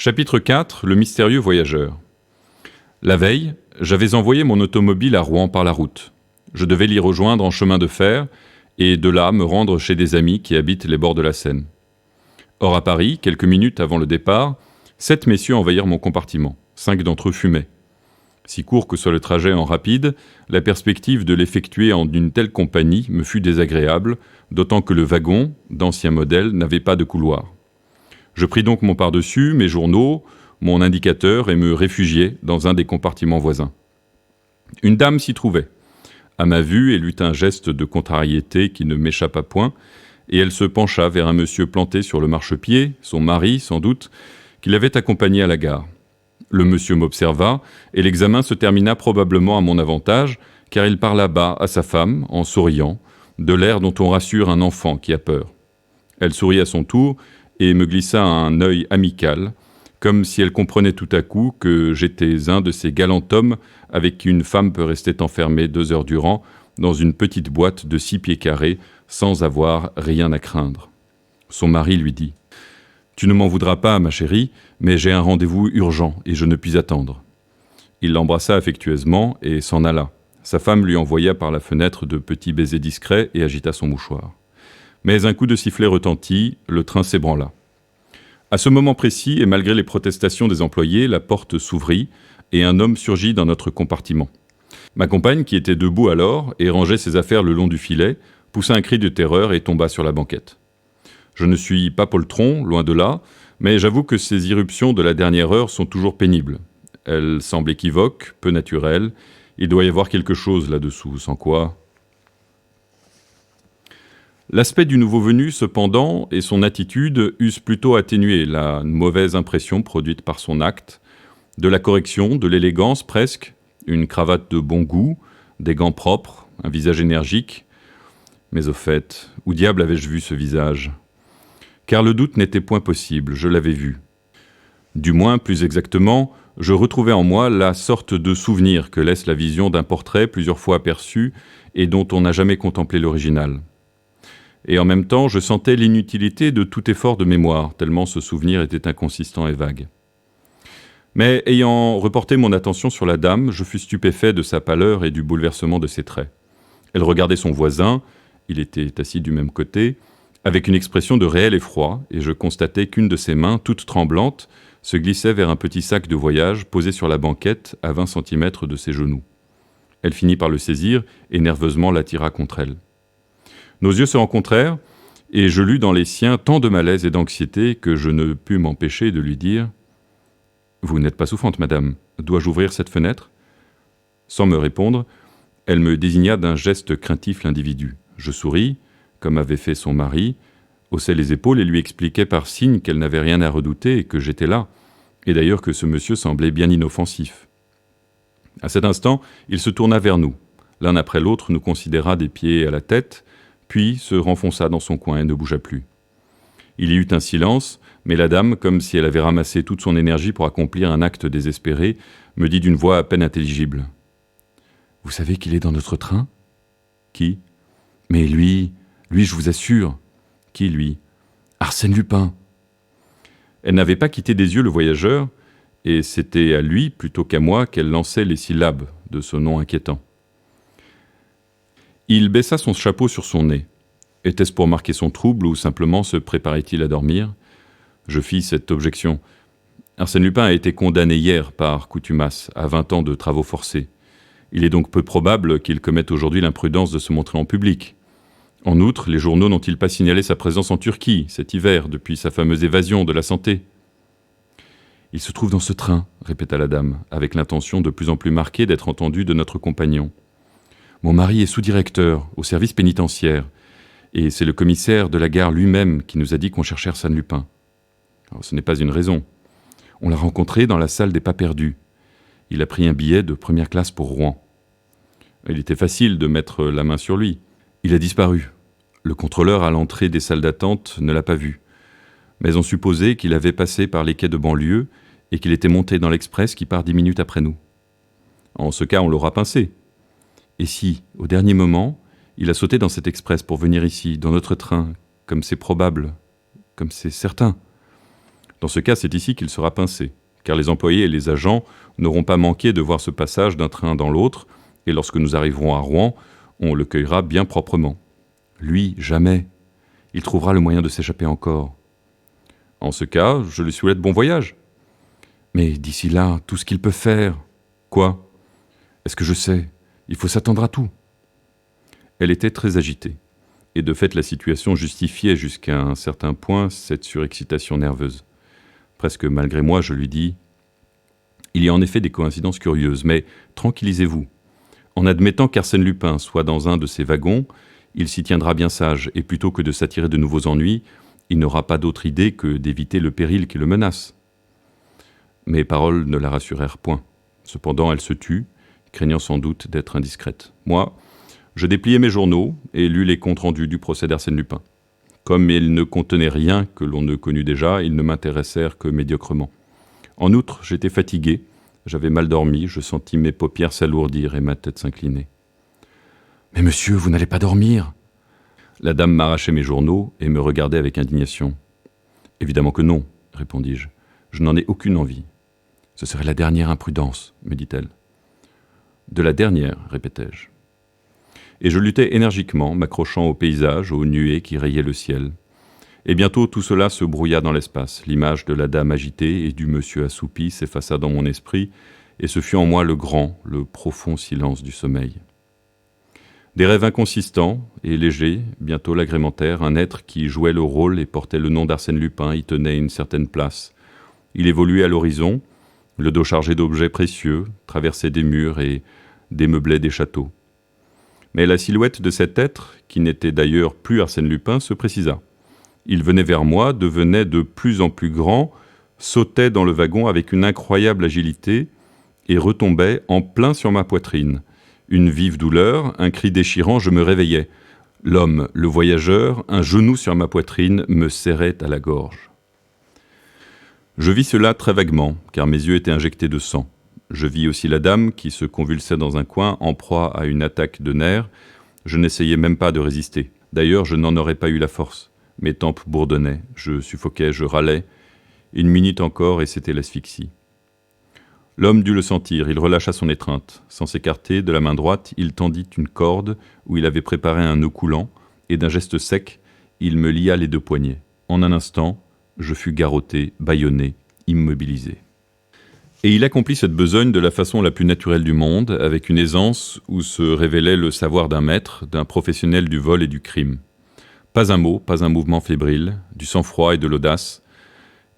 Chapitre 4. Le mystérieux voyageur. La veille, j'avais envoyé mon automobile à Rouen par la route. Je devais l'y rejoindre en chemin de fer et de là me rendre chez des amis qui habitent les bords de la Seine. Or à Paris, quelques minutes avant le départ, 7 messieurs envahirent mon compartiment. 5 d'entre eux fumaient. Si court que soit le trajet en rapide, la perspective de l'effectuer en une telle compagnie me fut désagréable, d'autant que le wagon, d'ancien modèle, n'avait pas de couloir. Je pris donc mon pardessus, mes journaux, mon indicateur et me réfugiai dans un des compartiments voisins. Une dame s'y trouvait. À ma vue, elle eut un geste de contrariété qui ne m'échappa point, et elle se pencha vers un monsieur planté sur le marchepied, son mari sans doute, qui l'avait accompagné à la gare. Le monsieur m'observa, et l'examen se termina probablement à mon avantage, car il parla bas à sa femme, en souriant, de l'air dont on rassure un enfant qui a peur. Elle sourit à son tour, et me glissa un œil amical, comme si elle comprenait tout à coup que j'étais un de ces galants hommes avec qui une femme peut rester enfermée 2 heures durant dans une petite boîte de 6 pieds carrés sans avoir rien à craindre. Son mari lui dit « Tu ne m'en voudras pas, ma chérie, mais j'ai un rendez-vous urgent et je ne puis attendre. » Il l'embrassa affectueusement et s'en alla. Sa femme lui envoya par la fenêtre de petits baisers discrets et agita son mouchoir. Mais un coup de sifflet retentit, le train s'ébranla. À ce moment précis, et malgré les protestations des employés, la porte s'ouvrit et un homme surgit dans notre compartiment. Ma compagne, qui était debout alors et rangeait ses affaires le long du filet, poussa un cri de terreur et tomba sur la banquette. Je ne suis pas poltron, loin de là, mais j'avoue que ces irruptions de la dernière heure sont toujours pénibles. Elles semblent équivoques, peu naturelles. Il doit y avoir quelque chose là-dessous, sans quoi... L'aspect du nouveau venu, cependant, et son attitude eussent plutôt atténué la mauvaise impression produite par son acte, de la correction, de l'élégance presque, une cravate de bon goût, des gants propres, un visage énergique. Mais au fait, où diable avais-je vu ce visage ? Car le doute n'était point possible, je l'avais vu. Du moins, plus exactement, je retrouvais en moi la sorte de souvenir que laisse la vision d'un portrait plusieurs fois aperçu et dont on n'a jamais contemplé l'original. Et en même temps, je sentais l'inutilité de tout effort de mémoire, tellement ce souvenir était inconsistant et vague. Mais ayant reporté mon attention sur la dame, je fus stupéfait de sa pâleur et du bouleversement de ses traits. Elle regardait son voisin, il était assis du même côté, avec une expression de réel effroi, et je constatai qu'une de ses mains, toute tremblante, se glissait vers un petit sac de voyage posé sur la banquette à 20 centimètres de ses genoux. Elle finit par le saisir et nerveusement l'attira contre elle. Nos yeux se rencontrèrent, et je lus dans les siens tant de malaise et d'anxiété que je ne pus m'empêcher de lui dire « Vous n'êtes pas souffrante, madame. Dois-je ouvrir cette fenêtre ?» Sans me répondre, elle me désigna d'un geste craintif l'individu. Je souris, comme avait fait son mari, haussai les épaules et lui expliquai par signe qu'elle n'avait rien à redouter et que j'étais là, et d'ailleurs que ce monsieur semblait bien inoffensif. À cet instant, il se tourna vers nous. L'un après l'autre nous considéra des pieds à la tête, puis se renfonça dans son coin et ne bougea plus. Il y eut un silence, mais la dame, comme si elle avait ramassé toute son énergie pour accomplir un acte désespéré, me dit d'une voix à peine intelligible. « Vous savez qu'il est dans notre train ?»« Qui ?»« Mais lui, je vous assure. »« Qui, lui ?»« Arsène Lupin. » Elle n'avait pas quitté des yeux le voyageur, et c'était à lui plutôt qu'à moi qu'elle lançait les syllabes de ce nom inquiétant. Il baissa son chapeau sur son nez. Était-ce pour marquer son trouble ou simplement se préparait-il à dormir ? Je fis cette objection. Arsène Lupin a été condamné hier par contumace à 20 ans de travaux forcés. Il est donc peu probable qu'il commette aujourd'hui l'imprudence de se montrer en public. En outre, les journaux n'ont-ils pas signalé sa présence en Turquie cet hiver, depuis sa fameuse évasion de la santé ? Il se trouve dans ce train, répéta la dame, avec l'intention de plus en plus marquée d'être entendue de notre compagnon. Mon mari est sous-directeur au service pénitentiaire, et c'est le commissaire de la gare lui-même qui nous a dit qu'on cherchait Arsène Lupin. Alors, ce n'est pas une raison. On l'a rencontré dans la salle des pas perdus. Il a pris un billet de première classe pour Rouen. Il était facile de mettre la main sur lui. Il a disparu. Le contrôleur à l'entrée des salles d'attente ne l'a pas vu. Mais on supposait qu'il avait passé par les quais de banlieue et qu'il était monté dans l'express qui part 10 minutes après nous. En ce cas, on l'aura pincé. Et si, au dernier moment, il a sauté dans cet express pour venir ici, dans notre train, comme c'est probable, comme c'est certain. Dans ce cas, c'est ici qu'il sera pincé, car les employés et les agents n'auront pas manqué de voir ce passage d'un train dans l'autre, et lorsque nous arriverons à Rouen, on le cueillera bien proprement. Lui, jamais. Il trouvera le moyen de s'échapper encore. En ce cas, je lui souhaite bon voyage. Mais d'ici là, tout ce qu'il peut faire... Quoi ? Est-ce que je sais ? Il faut s'attendre à tout. Elle était très agitée, et de fait la situation justifiait jusqu'à un certain point cette surexcitation nerveuse. Presque malgré moi, je lui dis « Il y a en effet des coïncidences curieuses, mais tranquillisez-vous. En admettant qu'Arsène Lupin soit dans un de ces wagons, il s'y tiendra bien sage, et plutôt que de s'attirer de nouveaux ennuis, il n'aura pas d'autre idée que d'éviter le péril qui le menace. » Mes paroles ne la rassurèrent point. Cependant, elle se tut, craignant sans doute d'être indiscrète. Moi, je dépliai mes journaux et lus les comptes rendus du procès d'Arsène Lupin. Comme ils ne contenaient rien que l'on ne connût déjà, ils ne m'intéressèrent que médiocrement. En outre, j'étais fatigué, j'avais mal dormi, je sentis mes paupières s'alourdir et ma tête s'incliner. « Mais monsieur, vous n'allez pas dormir ?» La dame m'arrachait mes journaux et me regardait avec indignation. « Évidemment que non, » répondis-je. « Je n'en ai aucune envie. »« Ce serait la dernière imprudence, » me dit-elle. « De la dernière, » répétai-je. Et je luttais énergiquement, m'accrochant au paysage, aux nuées qui rayaient le ciel. Et bientôt tout cela se brouilla dans l'espace. L'image de la dame agitée et du monsieur assoupi s'effaça dans mon esprit, et ce fut en moi le grand, le profond silence du sommeil. Des rêves inconsistants et légers bientôt l'agrémentèrent. Un être qui jouait le rôle et portait le nom d'Arsène Lupin y tenait une certaine place. Il évoluait à l'horizon, le dos chargé d'objets précieux, traversait des murs et démeublait des châteaux. Mais la silhouette de cet être, qui n'était d'ailleurs plus Arsène Lupin, se précisa. Il venait vers moi, devenait de plus en plus grand, sautait dans le wagon avec une incroyable agilité et retombait en plein sur ma poitrine. Une vive douleur, un cri déchirant, je me réveillais. L'homme, le voyageur, un genou sur ma poitrine, me serrait à la gorge. Je vis cela très vaguement, car mes yeux étaient injectés de sang. Je vis aussi la dame qui se convulsait dans un coin, en proie à une attaque de nerfs. Je n'essayais même pas de résister. D'ailleurs, je n'en aurais pas eu la force. Mes tempes bourdonnaient, je suffoquais, je râlais. 1 minute encore et c'était l'asphyxie. L'homme dut le sentir, il relâcha son étreinte. Sans s'écarter, de la main droite, il tendit une corde où il avait préparé un nœud coulant, et d'un geste sec, il me lia les 2 poignets. En un instant, je fus garrotté, bâillonné, immobilisé. Et il accomplit cette besogne de la façon la plus naturelle du monde, avec une aisance où se révélait le savoir d'un maître, d'un professionnel du vol et du crime. Pas un mot, pas un mouvement fébrile, du sang-froid et de l'audace.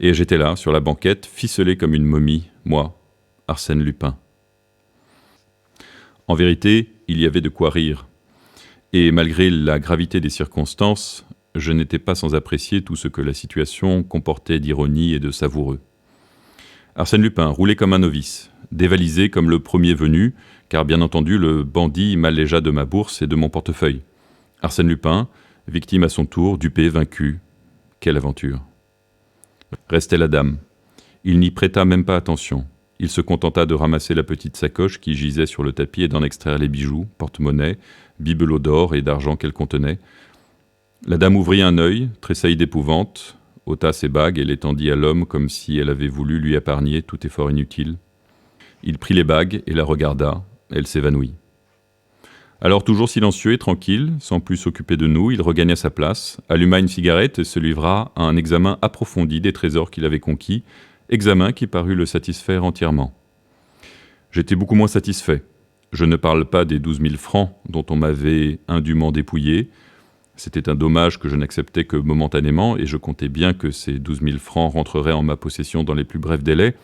Et j'étais là, sur la banquette, ficelé comme une momie, moi, Arsène Lupin. En vérité, il y avait de quoi rire. Et malgré la gravité des circonstances, je n'étais pas sans apprécier tout ce que la situation comportait d'ironie et de savoureux. Arsène Lupin, roulé comme un novice, dévalisé comme le premier venu, car bien entendu le bandit m'allégea de ma bourse et de mon portefeuille. Arsène Lupin, victime à son tour, dupé, vaincu. Quelle aventure! Restait la dame. Il n'y prêta même pas attention. Il se contenta de ramasser la petite sacoche qui gisait sur le tapis et d'en extraire les bijoux, porte-monnaie, bibelots d'or et d'argent qu'elle contenait. La dame ouvrit un œil, tressaillit d'épouvante, ôta ses bagues et les tendit à l'homme comme si elle avait voulu lui épargner tout effort inutile. Il prit les bagues et la regarda, elle s'évanouit. Alors toujours silencieux et tranquille, sans plus s'occuper de nous, il regagna sa place, alluma une cigarette et se livra à un examen approfondi des trésors qu'il avait conquis, examen qui parut le satisfaire entièrement. J'étais beaucoup moins satisfait. Je ne parle pas des 12 000 francs dont on m'avait indûment dépouillé. C'était un dommage que je n'acceptais que momentanément et je comptais bien que ces 12 000 francs rentreraient en ma possession dans les plus brefs délais,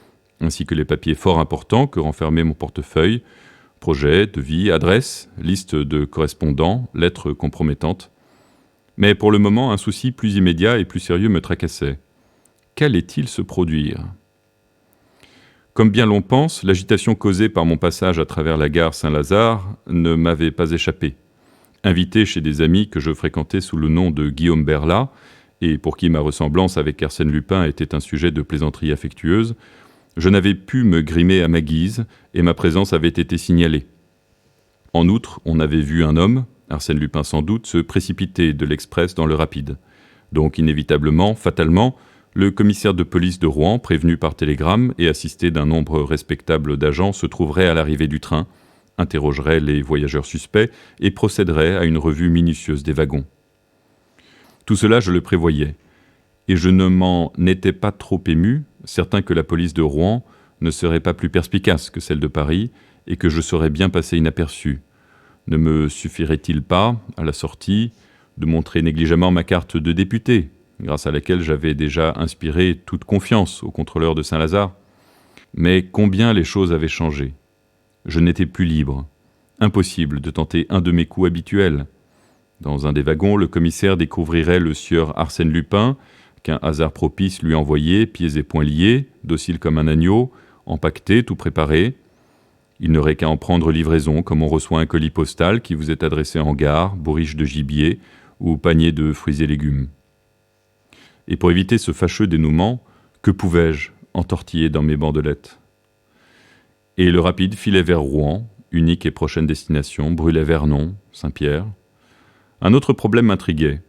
ainsi que les papiers fort importants que renfermait mon portefeuille, projets, devis, adresses, liste de correspondants, lettres compromettantes. Mais pour le moment, un souci plus immédiat et plus sérieux me tracassait. Qu'allait-il se produire ? Comme bien l'on pense, l'agitation causée par mon passage à travers la gare Saint-Lazare ne m'avait pas échappé. Invité chez des amis que je fréquentais sous le nom de Guillaume Berlat, et pour qui ma ressemblance avec Arsène Lupin était un sujet de plaisanterie affectueuse, je n'avais pu me grimer à ma guise, et ma présence avait été signalée. En outre, on avait vu un homme, Arsène Lupin sans doute, se précipiter de l'express dans le rapide. Donc inévitablement, fatalement, Le commissaire de police de Rouen, prévenu par télégramme et assisté d'un nombre respectable d'agents, se trouverait à l'arrivée du train, interrogerait les voyageurs suspects et procéderait à une revue minutieuse des wagons. Tout cela, je le prévoyais, et je ne m'en étais pas trop ému, certain que la police de Rouen ne serait pas plus perspicace que celle de Paris et que je saurais bien passer inaperçu. Ne me suffirait-il pas, à la sortie, de montrer négligemment ma carte de député, grâce à laquelle j'avais déjà inspiré toute confiance au contrôleur de Saint-Lazare? Mais combien les choses avaient changé. Je n'étais plus libre. Impossible de tenter un de mes coups habituels. Dans un des wagons, le commissaire découvrirait le sieur Arsène Lupin, qu'un hasard propice lui envoyait, pieds et poings liés, docile comme un agneau, empaqueté, tout préparé. Il n'aurait qu'à en prendre livraison, comme on reçoit un colis postal qui vous est adressé en gare, bourriche de gibier ou panier de fruits et légumes. Et pour éviter ce fâcheux dénouement, que pouvais-je entortiller dans mes bandelettes? Et le rapide filait vers Rouen, unique et prochaine destination, Brulay-Vernon, Saint-Pierre. Un autre problème m'intriguait,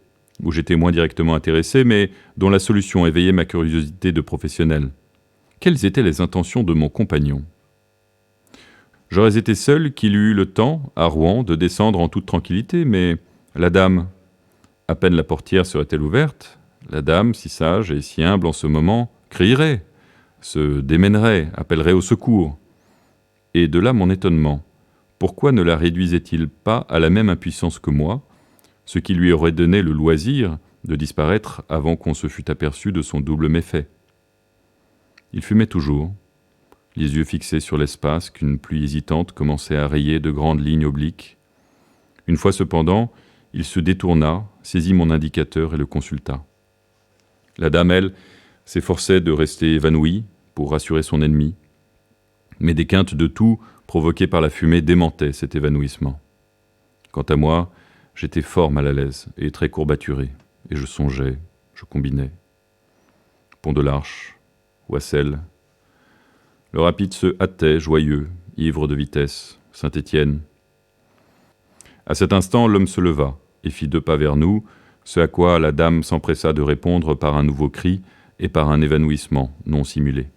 où j'étais moins directement intéressé, mais dont la solution éveillait ma curiosité de professionnel. Quelles étaient les intentions de mon compagnon? J'aurais été seul qu'il eût eu le temps, à Rouen, de descendre en toute tranquillité, mais la dame, à peine la portière serait-elle ouverte, la dame, si sage et si humble en ce moment, crierait, se démènerait, appellerait au secours. Et de là mon étonnement. Pourquoi ne la réduisait-il pas à la même impuissance que moi, ce qui lui aurait donné le loisir de disparaître avant qu'on se fût aperçu de son double méfait? Il fumait toujours, les yeux fixés sur l'espace qu'une pluie hésitante commençait à rayer de grandes lignes obliques. Une fois cependant, il se détourna, saisit mon indicateur et le consulta. La dame, elle, s'efforçait de rester évanouie pour rassurer son ennemi, mais des quintes de toux provoquées par la fumée démentaient cet évanouissement. Quant à moi, j'étais fort mal à l'aise et très courbaturé, et je songeais, je combinais. Pont de l'Arche, Oissel. Le rapide se hâtait, joyeux, ivre de vitesse, Saint-Étienne. À cet instant, l'homme se leva et fit 2 pas vers nous, ce à quoi la dame s'empressa de répondre par un nouveau cri et par un évanouissement non simulé.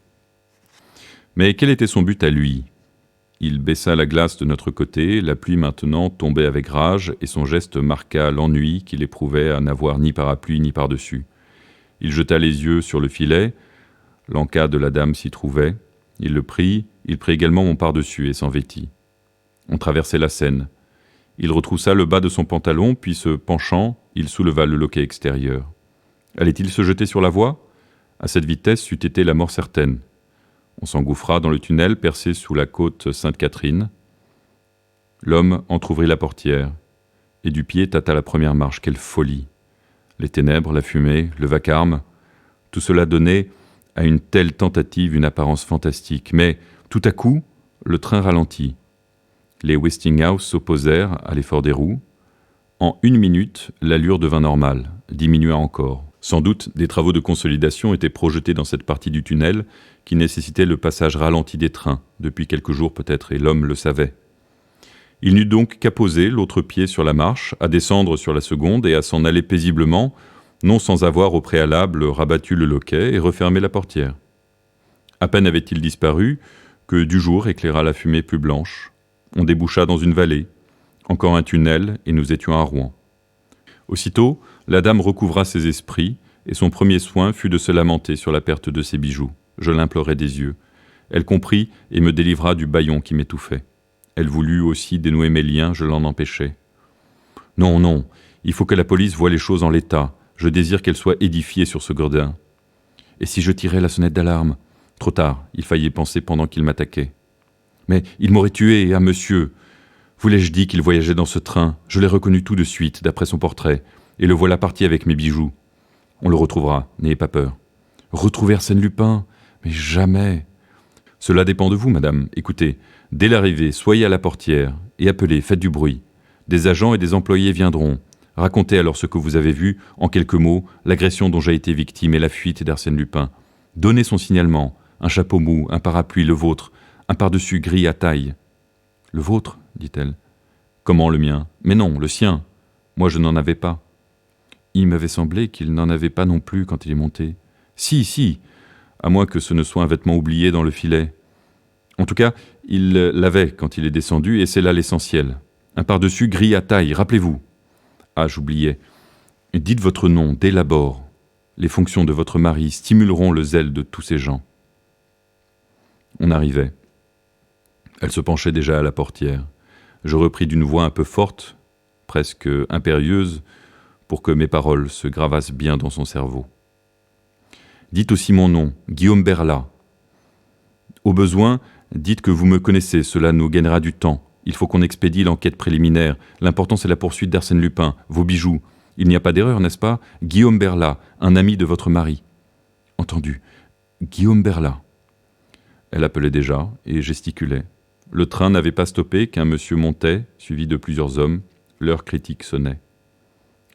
Mais quel était son but à lui? Il baissa la glace de notre côté, la pluie maintenant tombait avec rage, et son geste marqua l'ennui qu'il éprouvait à n'avoir ni parapluie ni par-dessus. Il jeta les yeux sur le filet, l'en-cas de la dame s'y trouvait, il le prit, il prit également mon par-dessus et s'en vêtit. On traversait la Seine. Il retroussa le bas de son pantalon, puis se penchant, il souleva le loquet extérieur. Allait-il se jeter sur la voie? À cette vitesse, c'eût été la mort certaine. On s'engouffra dans le tunnel percé sous la côte Sainte-Catherine. L'homme entr'ouvrit la portière, et du pied tâta la première marche. Quelle folie! Les ténèbres, la fumée, le vacarme, tout cela donnait à une telle tentative une apparence fantastique. Mais, tout à coup, le train ralentit. Les Westinghouse s'opposèrent à l'effort des roues. En 1 minute, l'allure devint normale, diminua encore. Sans doute, des travaux de consolidation étaient projetés dans cette partie du tunnel qui nécessitait le passage ralenti des trains, depuis quelques jours peut-être, et l'homme le savait. Il n'eut donc qu'à poser l'autre pied sur la marche, à descendre sur la seconde et à s'en aller paisiblement, non sans avoir au préalable rabattu le loquet et refermé la portière. À peine avait-il disparu que du jour éclaira la fumée plus blanche. On déboucha dans une vallée, encore un tunnel, et nous étions à Rouen. Aussitôt, la dame recouvra ses esprits, et son premier soin fut de se lamenter sur la perte de ses bijoux. Je l'implorai des yeux. Elle comprit et me délivra du bâillon qui m'étouffait. Elle voulut aussi dénouer mes liens, je l'en empêchai. Non, non, il faut que la police voie les choses en l'état. Je désire qu'elle soit édifiée sur ce gredin. Et si je tirais la sonnette d'alarme? Trop tard, il faillit penser pendant qu'il m'attaquait. Mais il m'aurait tué, ah monsieur! Vous l'ai-je dit qu'il voyageait dans ce train? Je l'ai reconnu tout de suite, d'après son portrait, et le voilà parti avec mes bijoux. On le retrouvera, n'ayez pas peur. Retrouver Arsène Lupin? Mais jamais! Cela dépend de vous, madame. Écoutez, dès l'arrivée, soyez à la portière, et appelez, faites du bruit. Des agents et des employés viendront. Racontez alors ce que vous avez vu, en quelques mots, l'agression dont j'ai été victime et la fuite d'Arsène Lupin. Donnez son signalement, un chapeau mou, un parapluie, le vôtre, un par-dessus gris à taille. Le vôtre, dit-elle. Comment le mien? Mais non, le sien. Moi je n'en avais pas. Il m'avait semblé qu'il n'en avait pas non plus quand il est monté. Si, à moins que ce ne soit un vêtement oublié dans le filet. En tout cas, il l'avait quand il est descendu, et c'est là l'essentiel. Un pardessus gris à taille, rappelez-vous. Ah, j'oubliais. Dites votre nom, dès l'abord. Les fonctions de votre mari stimuleront le zèle de tous ces gens. On arrivait. Elle se penchait déjà à la portière. Je repris d'une voix un peu forte, presque impérieuse, pour que mes paroles se gravassent bien dans son cerveau. Dites aussi mon nom, Guillaume Berla. Au besoin, dites que vous me connaissez, cela nous gagnera du temps. Il faut qu'on expédie l'enquête préliminaire. L'important, c'est la poursuite d'Arsène Lupin, vos bijoux. Il n'y a pas d'erreur, n'est-ce pas? Guillaume Berla, un ami de votre mari. Entendu. Guillaume Berla. Elle appelait déjà et gesticulait. Le train n'avait pas stoppé qu'un monsieur montait, suivi de plusieurs hommes. L'heure critique sonnait.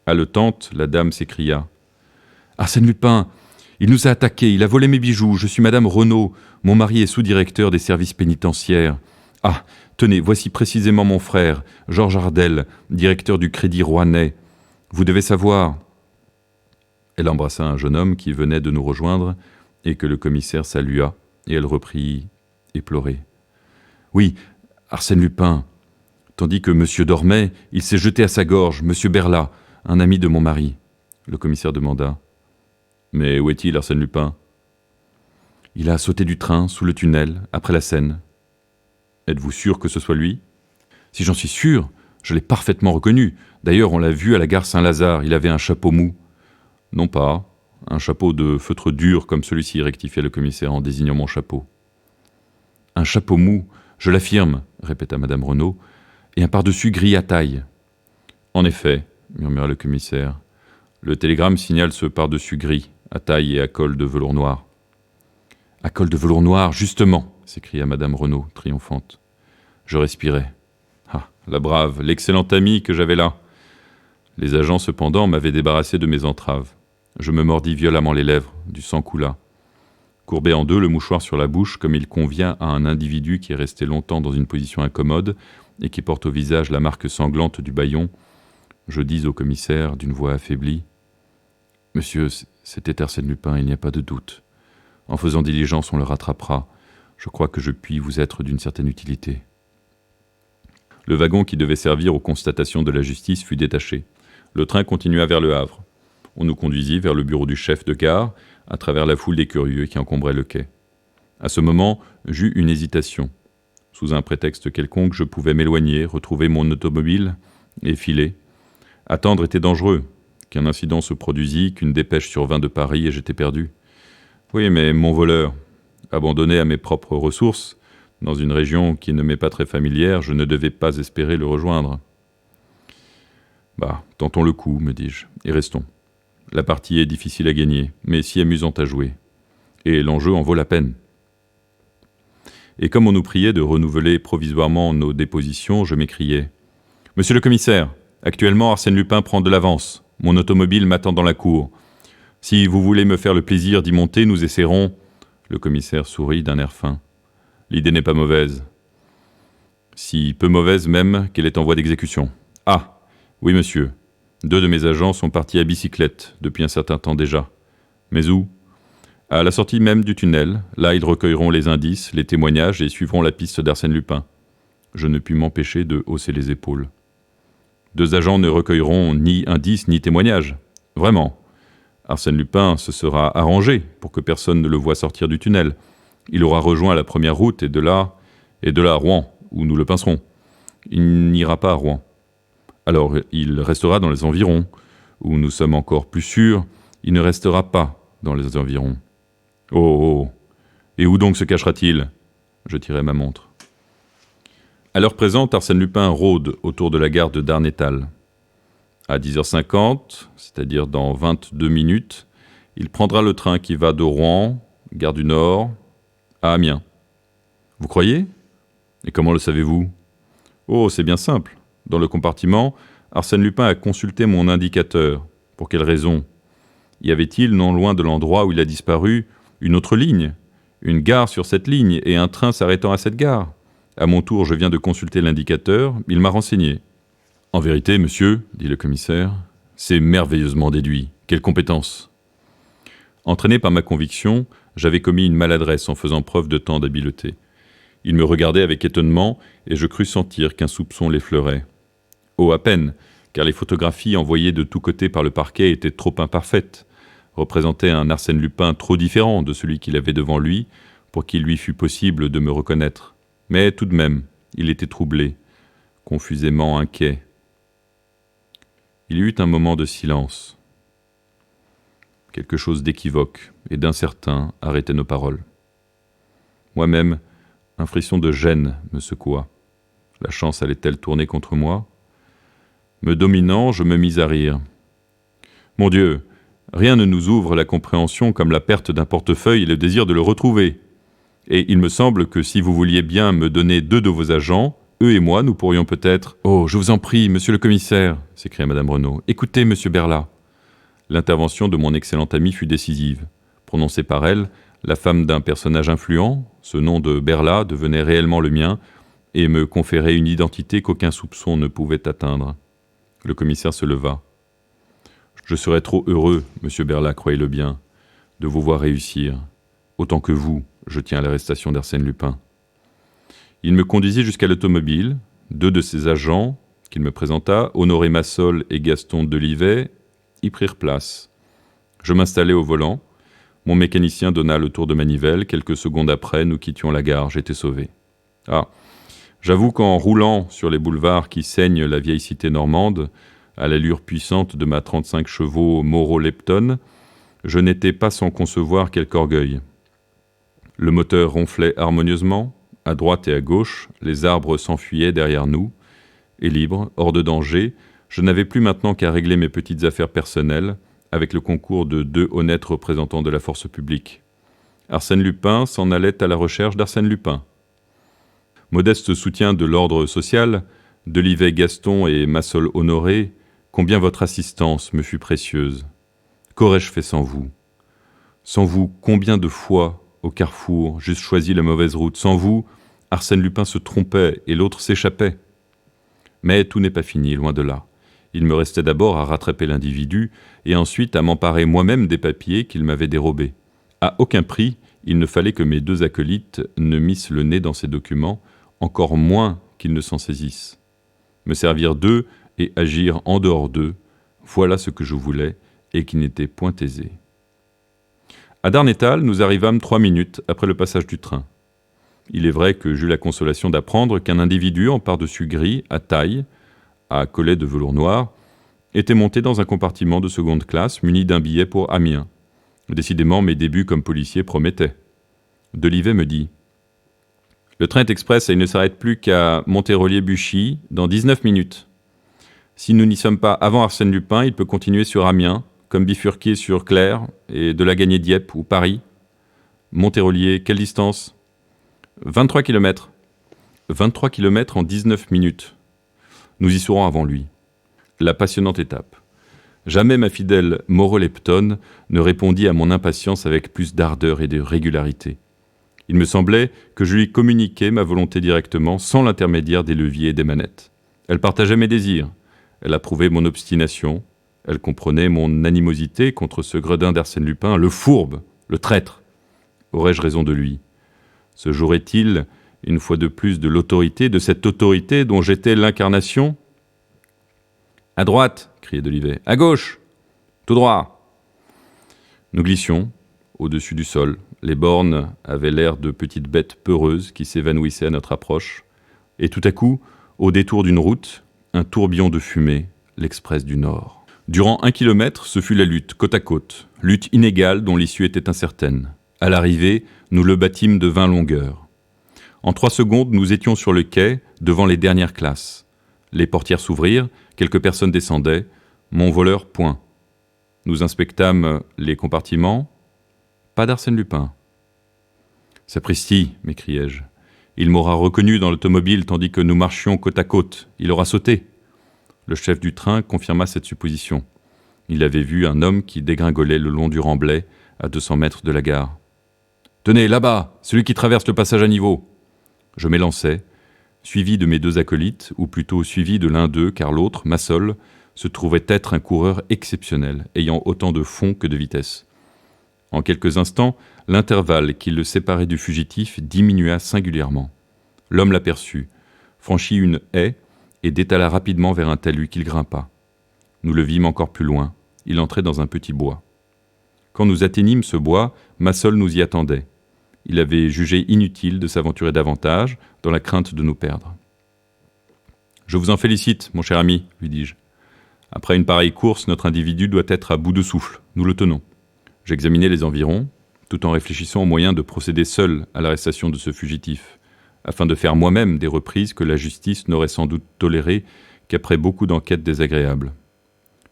Haletante, la dame s'écria. « Arsène Lupin! Il nous a attaqués, il a volé mes bijoux, je suis madame Renaud, mon mari est sous-directeur des services pénitentiaires. Ah, tenez, voici précisément mon frère, Georges Ardel, directeur du Crédit Rouennais. Vous devez savoir... » Elle embrassa un jeune homme qui venait de nous rejoindre et que le commissaire salua, et elle reprit, éplorée. « Oui, Arsène Lupin. Tandis que monsieur dormait, il s'est jeté à sa gorge, monsieur Berla, un ami de mon mari. » Le commissaire demanda. « Mais où est-il, Arsène Lupin ?»« Il a sauté du train, sous le tunnel, après la Seine. »« Êtes-vous sûr que ce soit lui ?»« Si j'en suis sûr, je l'ai parfaitement reconnu. D'ailleurs, on l'a vu à la gare Saint-Lazare, il avait un chapeau mou. »« Non pas, un chapeau de feutre dur comme celui-ci, rectifiait le commissaire en désignant mon chapeau. »« Un chapeau mou, je l'affirme, répéta madame Renaud, et un pardessus gris à taille. »« En effet, murmura le commissaire, le télégramme signale ce pardessus gris, à taille et à col de velours noir. »« À col de velours noir, justement !» s'écria madame Renaud, triomphante. Je respirais. Ah, la brave, l'excellente amie que j'avais là. Les agents, cependant, m'avaient débarrassé de mes entraves. Je me mordis violemment les lèvres, du sang coula. Courbé en deux, le mouchoir sur la bouche, comme il convient à un individu qui est resté longtemps dans une position incommode et qui porte au visage la marque sanglante du bâillon, je dis au commissaire, d'une voix affaiblie, « Monsieur, c'était Arsène Lupin, il n'y a pas de doute. En faisant diligence, on le rattrapera. Je crois que je puis vous être d'une certaine utilité. » Le wagon qui devait servir aux constatations de la justice fut détaché. Le train continua vers le Havre. On nous conduisit vers le bureau du chef de gare, à travers la foule des curieux qui encombrait le quai. À ce moment, j'eus une hésitation. Sous un prétexte quelconque, je pouvais m'éloigner, retrouver mon automobile et filer. Attendre était dangereux. Qu'un incident se produisit, qu'une dépêche survint de Paris et j'étais perdu. Oui, mais mon voleur, abandonné à mes propres ressources, dans une région qui ne m'est pas très familière, je ne devais pas espérer le rejoindre. Bah, tentons le coup, me dis-je, et restons. La partie est difficile à gagner, mais si amusante à jouer. Et l'enjeu en vaut la peine. Et comme on nous priait de renouveler provisoirement nos dépositions, je m'écriai. « Monsieur le commissaire, actuellement Arsène Lupin prend de l'avance. Mon automobile m'attend dans la cour. Si vous voulez me faire le plaisir d'y monter, nous essaierons... » Le commissaire sourit d'un air fin. « L'idée n'est pas mauvaise. Si peu mauvaise même qu'elle est en voie d'exécution. Ah, oui monsieur. 2 de mes agents sont partis à bicyclette depuis un certain temps déjà. Mais où ? À la sortie même du tunnel. Là, ils recueilleront les indices, les témoignages et suivront la piste d'Arsène Lupin. » Je ne pus m'empêcher de hausser les épaules. 2 agents ne recueilleront ni indices ni témoignages. Vraiment. Arsène Lupin se sera arrangé pour que personne ne le voie sortir du tunnel. Il aura rejoint la première route et de là à Rouen, où nous le pincerons. Il n'ira pas à Rouen. Alors il restera dans les environs, où nous sommes encore plus sûrs, il ne restera pas dans les environs. Oh, oh. Et où donc se cachera-t-il ? Je tirai ma montre. À l'heure présente, Arsène Lupin rôde autour de la gare de Darnétal. À 10h50, c'est-à-dire dans 22 minutes, il prendra le train qui va de Rouen, gare du Nord, à Amiens. Vous croyez ? Et comment le savez-vous ? Oh, c'est bien simple. Dans le compartiment, Arsène Lupin a consulté mon indicateur. Pour quelle raison ? Y avait-il, non loin de l'endroit où il a disparu, une autre ligne, une gare sur cette ligne et un train s'arrêtant à cette gare ? À mon tour, je viens de consulter l'indicateur, il m'a renseigné. « En vérité, monsieur, dit le commissaire, c'est merveilleusement déduit. Quelle compétence !»« Entraîné par ma conviction, j'avais commis une maladresse en faisant preuve de tant d'habileté. Il me regardait avec étonnement, et je crus sentir qu'un soupçon l'effleurait. Oh, à peine, car les photographies envoyées de tous côtés par le parquet étaient trop imparfaites, représentaient un Arsène Lupin trop différent de celui qu'il avait devant lui pour qu'il lui fût possible de me reconnaître. Mais tout de même, il était troublé, confusément inquiet. Il y eut un moment de silence. Quelque chose d'équivoque et d'incertain arrêtait nos paroles. Moi-même, un frisson de gêne me secoua. La chance allait-elle tourner contre moi ? Me dominant, je me mis à rire. Mon Dieu, rien ne nous ouvre la compréhension comme la perte d'un portefeuille et le désir de le retrouver. Et il me semble que si vous vouliez bien me donner 2 de vos agents, eux et moi, nous pourrions peut-être... « Oh, je vous en prie, monsieur le commissaire !» s'écria madame Renaud. « Écoutez, monsieur Berlat !» L'intervention de mon excellente amie fut décisive. Prononcée par elle, la femme d'un personnage influent, ce nom de Berlat devenait réellement le mien et me conférait une identité qu'aucun soupçon ne pouvait atteindre. Le commissaire se leva. « Je serais trop heureux, monsieur Berlat, croyez-le bien, de vous voir réussir. Autant que vous, je tiens à l'arrestation d'Arsène Lupin. » Il me conduisit jusqu'à l'automobile. 2 de ses agents, qu'il me présenta, Honoré Massol et Gaston Delivet, y prirent place. Je m'installai au volant. Mon mécanicien donna le tour de manivelle. Quelques secondes après, nous quittions la gare. J'étais sauvé. Ah, j'avoue qu'en roulant sur les boulevards qui ceignent la vieille cité normande, à l'allure puissante de ma 35 chevaux Moro-Lepton, je n'étais pas sans concevoir quelque orgueil. Le moteur ronflait harmonieusement. À droite et à gauche, les arbres s'enfuyaient derrière nous, et libre, hors de danger, je n'avais plus maintenant qu'à régler mes petites affaires personnelles avec le concours de 2 honnêtes représentants de la force publique. Arsène Lupin s'en allait à la recherche d'Arsène Lupin. Modeste soutien de l'ordre social, Delivet Gaston et Massol Honoré, combien votre assistance me fut précieuse. Qu'aurais-je fait sans vous ? Sans vous, combien de fois, au carrefour, j'eusse choisi la mauvaise route. Sans vous, Arsène Lupin se trompait et l'autre s'échappait. Mais tout n'est pas fini, loin de là. Il me restait d'abord à rattraper l'individu et ensuite à m'emparer moi-même des papiers qu'il m'avait dérobés. À aucun prix, il ne fallait que mes 2 acolytes ne missent le nez dans ces documents, encore moins qu'ils ne s'en saisissent. Me servir d'eux et agir en dehors d'eux, voilà ce que je voulais et qui n'était point aisé. À Darnétal, nous arrivâmes 3 minutes après le passage du train. Il est vrai que j'eus la consolation d'apprendre qu'un individu en pardessus gris, à taille, à collet de velours noir, était monté dans un compartiment de seconde classe muni d'un billet pour Amiens. Décidément, mes débuts comme policier promettaient. Delivet me dit « Le train est express et il ne s'arrête plus qu'à Monterolier-Buchy dans 19 minutes. Si nous n'y sommes pas avant Arsène Lupin, il peut continuer sur Amiens, comme bifurquer sur Clères et de la gagner Dieppe ou Paris. Monterolier, quelle distance ? 23 km. 23 km en 19 minutes. Nous y serons avant lui. La passionnante étape. Jamais ma fidèle Moro-Lepton ne répondit à mon impatience avec plus d'ardeur et de régularité. Il me semblait que je lui communiquais ma volonté directement, sans l'intermédiaire des leviers et des manettes. Elle partageait mes désirs. Elle approuvait mon obstination. Elle comprenait mon animosité contre ce gredin d'Arsène Lupin, le fourbe, le traître. Aurais-je raison de lui ? Se jouerait-il, une fois de plus, de l'autorité, de cette autorité dont j'étais l'incarnation ? « À droite !» criait Delivet. « À gauche !»« Tout droit !» Nous glissions, au-dessus du sol. Les bornes avaient l'air de petites bêtes peureuses qui s'évanouissaient à notre approche. Et tout à coup, au détour d'une route, un tourbillon de fumée, l'Express du Nord. Durant 1 kilomètre, ce fut la lutte, côte à côte, lutte inégale dont l'issue était incertaine. À l'arrivée, nous le battîmes de 20 longueurs. En 3 secondes, nous étions sur le quai, devant les dernières classes. Les portières s'ouvrirent, quelques personnes descendaient. Mon voleur, point. Nous inspectâmes les compartiments. Pas d'Arsène Lupin. « Sapristi !» m'écriai-je. « Il m'aura reconnu dans l'automobile tandis que nous marchions côte à côte. Il aura sauté. » Le chef du train confirma cette supposition. Il avait vu un homme qui dégringolait le long du remblai à 200 mètres de la gare. « Tenez, là-bas, celui qui traverse le passage à niveau !» Je m'élançai, suivi de mes 2 acolytes, ou plutôt suivi de l'un d'eux, car l'autre, Massol, se trouvait être un coureur exceptionnel, ayant autant de fond que de vitesse. En quelques instants, l'intervalle qui le séparait du fugitif diminua singulièrement. L'homme l'aperçut, franchit une haie et détala rapidement vers un talus qu'il grimpa. Nous le vîmes encore plus loin. Il entrait dans un petit bois. Quand nous atteignîmes ce bois, Massol nous y attendait. Il avait jugé inutile de s'aventurer davantage, dans la crainte de nous perdre. « Je vous en félicite, mon cher ami, lui dis-je. Après une pareille course, notre individu doit être à bout de souffle. Nous le tenons. » J'examinais les environs, tout en réfléchissant aux moyens de procéder seul à l'arrestation de ce fugitif, afin de faire moi-même des reprises que la justice n'aurait sans doute tolérées qu'après beaucoup d'enquêtes désagréables.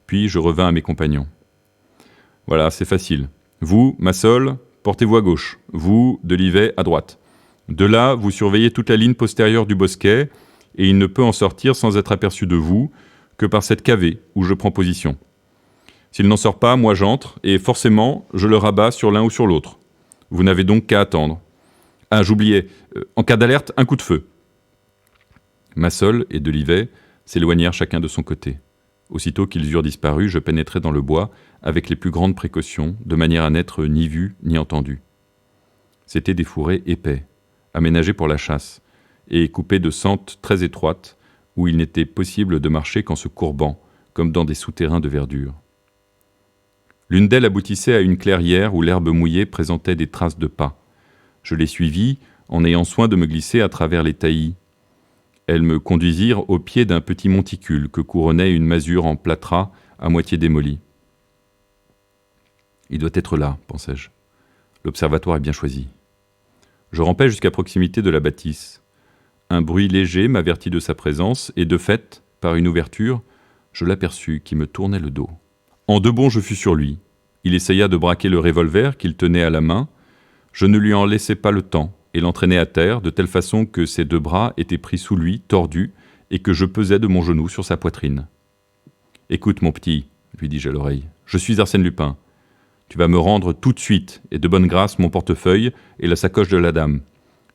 Puis je revins à mes compagnons. « Voilà, c'est facile. Vous, Massol, portez-vous à gauche. Vous, Delivet, à droite. De là, vous surveillez toute la ligne postérieure du bosquet, et il ne peut en sortir sans être aperçu de vous que par cette cavée où je prends position. S'il n'en sort pas, moi j'entre, et forcément, je le rabats sur l'un ou sur l'autre. Vous n'avez donc qu'à attendre. Ah, j'oubliais, en cas d'alerte, un coup de feu. » Massol et Delivet s'éloignèrent chacun de son côté. Aussitôt qu'ils eurent disparu, je pénétrai dans le bois avec les plus grandes précautions, de manière à n'être ni vu ni entendu. C'étaient des fourrés épais, aménagés pour la chasse, et coupés de sentes très étroites, où il n'était possible de marcher qu'en se courbant, comme dans des souterrains de verdure. L'une d'elles aboutissait à une clairière où l'herbe mouillée présentait des traces de pas. Je les suivis, en ayant soin de me glisser à travers les taillis. Elles me conduisirent au pied d'un petit monticule que couronnait une masure en plâtras à moitié démolie. « Il doit être là, pensai-je. L'observatoire est bien choisi. » Je rampai jusqu'à proximité de la bâtisse. Un bruit léger m'avertit de sa présence, et de fait, par une ouverture, je l'aperçus qui me tournait le dos. En deux bonds, je fus sur lui. Il essaya de braquer le revolver qu'il tenait à la main. Je ne lui en laissai pas le temps, et l'entraînai à terre, de telle façon que ses deux bras étaient pris sous lui, tordus, et que je pesais de mon genou sur sa poitrine. « Écoute, mon petit, lui dis-je à l'oreille, je suis Arsène Lupin. Tu vas me rendre tout de suite, et de bonne grâce, mon portefeuille et la sacoche de la dame.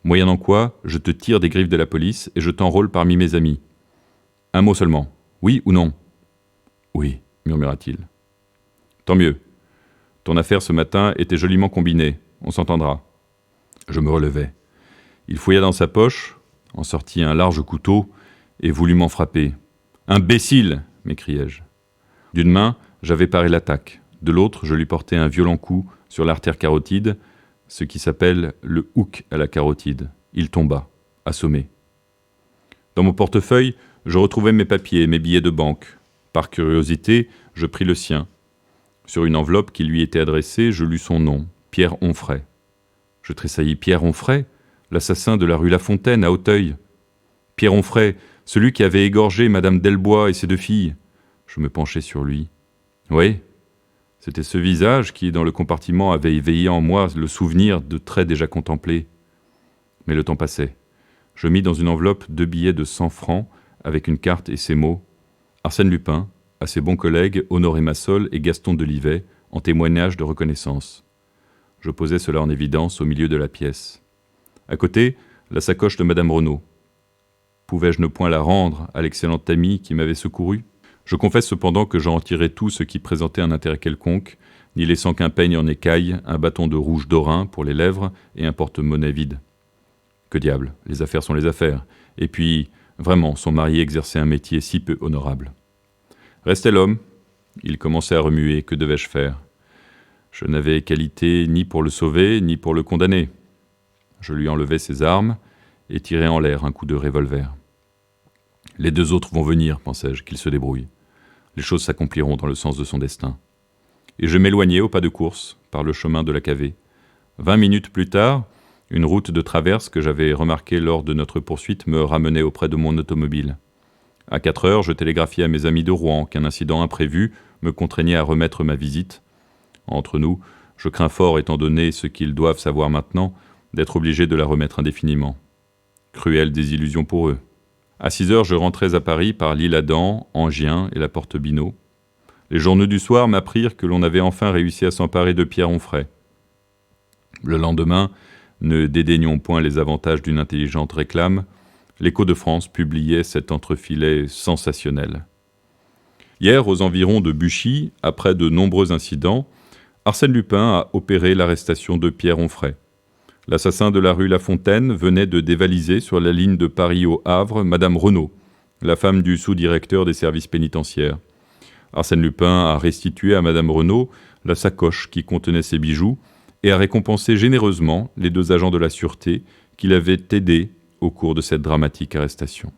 Moyennant quoi, je te tire des griffes de la police et je t'enrôle parmi mes amis. Un mot seulement, oui ou non ? » ?»« Oui, murmura-t-il. »« Tant mieux. Ton affaire ce matin était joliment combinée, on s'entendra. » Je me relevai. Il fouilla dans sa poche, en sortit un large couteau et voulut m'en frapper. « Imbécile !» m'écriai-je. D'une main, j'avais paré l'attaque. De l'autre, je lui portai un violent coup sur l'artère carotide, ce qui s'appelle le hook à la carotide. Il tomba, assommé. Dans mon portefeuille, je retrouvai mes papiers, mes billets de banque. Par curiosité, je pris le sien. Sur une enveloppe qui lui était adressée, je lus son nom, Pierre Onfray. Je tressaillis. Pierre Onfray, l'assassin de la rue Lafontaine à Auteuil. Pierre Onfray, celui qui avait égorgé Madame Delbois et ses deux filles. Je me penchai sur lui. Oui, c'était ce visage qui, dans le compartiment, avait éveillé en moi le souvenir de traits déjà contemplés. Mais le temps passait. Je mis dans une enveloppe 2 billets de 100 francs avec une carte et ces mots « Arsène Lupin, à ses bons collègues Honoré Massol et Gaston Delivet, en témoignage de reconnaissance. » Je posai cela en évidence au milieu de la pièce. À côté, la sacoche de Madame Renaud. Pouvais-je ne point la rendre à l'excellente amie qui m'avait secouru ? Je confesse cependant que j'en tirai tout ce qui présentait un intérêt quelconque, n'y laissant qu'un peigne en écaille, un bâton de rouge d'Orin pour les lèvres et un porte-monnaie vide. Que diable, les affaires sont les affaires. Et puis, vraiment, son mari exerçait un métier si peu honorable. Restait l'homme. Il commençait à remuer. Que devais-je faire ? Je n'avais qualité ni pour le sauver, ni pour le condamner. Je lui enlevai ses armes et tirai en l'air un coup de revolver. Les 2 autres vont venir, pensai-je, qu'il se débrouille. Les choses s'accompliront dans le sens de son destin. Et je m'éloignai au pas de course, par le chemin de la cavée. 20 minutes plus tard, une route de traverse que j'avais remarquée lors de notre poursuite me ramenait auprès de mon automobile. À 4 heures, je télégraphiai à mes amis de Rouen qu'un incident imprévu me contraignait à remettre ma visite. Entre nous, je crains fort, étant donné ce qu'ils doivent savoir maintenant, d'être obligé de la remettre indéfiniment. Cruelle désillusion pour eux. À 6 heures, je rentrais à Paris par l'Isle-Adam, Enghien et la Porte Bineau. Les journaux du soir m'apprirent que l'on avait enfin réussi à s'emparer de Pierre Onfray. Le lendemain, ne dédaignons point les avantages d'une intelligente réclame, l'Écho de France publiait cet entrefilet sensationnel. Hier, aux environs de Buchy, après de nombreux incidents, Arsène Lupin a opéré l'arrestation de Pierre Onfray. L'assassin de la rue La Fontaine venait de dévaliser sur la ligne de Paris au Havre Madame Renaud, la femme du sous-directeur des services pénitentiaires. Arsène Lupin a restitué à Madame Renaud la sacoche qui contenait ses bijoux et a récompensé généreusement les 2 agents de la sûreté qui l'avaient aidé au cours de cette dramatique arrestation.